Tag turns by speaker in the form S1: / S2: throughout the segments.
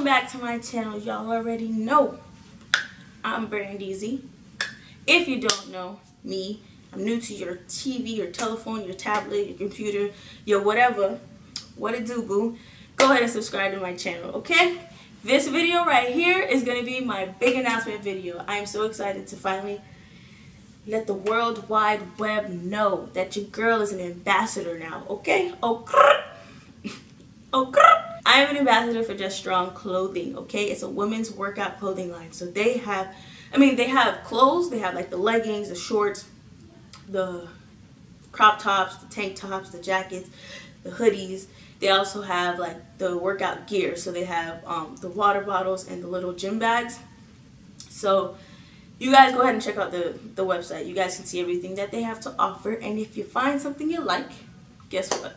S1: back to my channel. Y'all already know I'm Brand Easy. If you don't know me, I'm new to your TV, your telephone, your tablet, your computer, your whatever. What it do, boo? Go ahead and subscribe to my channel, okay? This video right here is going to be my big announcement video. I am so excited to finally let the World Wide Web know that your girl is an ambassador now, okay? Okay. I am an ambassador for Just Strong Clothing, okay? It's a women's workout clothing line. So they have, they have clothes. They have like the leggings, the shorts, the crop tops, the tank tops, the jackets, the hoodies. They also have like the workout gear. So they have the water bottles and the little gym bags. So you guys go ahead and check out the website. You guys can see everything that they have to offer. And if you find something you like, guess what?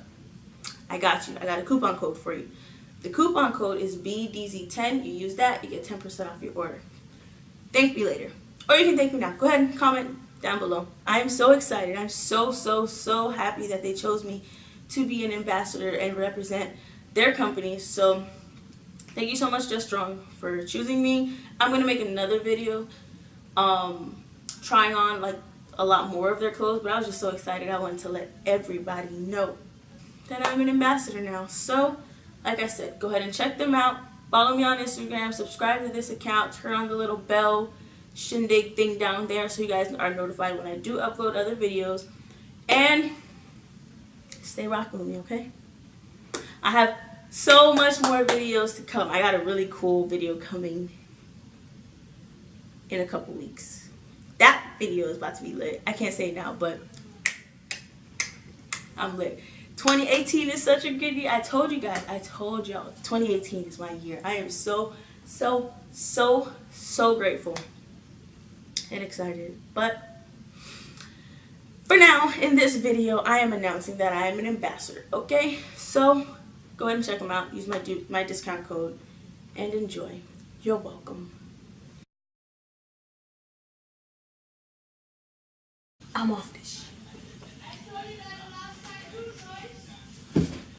S1: I got you. I got a coupon code for you. The coupon code is BDZ10. You use that, you get 10% off your order. Thank me later. Or you can thank me now. Go ahead and comment down below. I am so excited. I'm so happy that they chose me to be an ambassador and represent their company. So thank you so much, Just Strong, for choosing me. I'm going to make another video trying on like a lot more of their clothes, but I was just so excited. I wanted to let everybody know that I'm an ambassador now. So, like I said, go ahead and check them out. Follow me on Instagram. Subscribe to this account. Turn on the little bell shindig thing down there so you guys are notified when I do upload other videos. And stay rocking with me, okay? I have so much more videos to come. I got a really cool video coming in a couple weeks. That video is about to be lit. I can't say it now, but I'm lit. 2018 is such a good year. I told you guys, 2018 is my year. I am so grateful and excited. But for now, in this video, I am announcing that I am an ambassador, okay? So go ahead and check them out. Use my discount code and enjoy. You're welcome. I'm off this shit.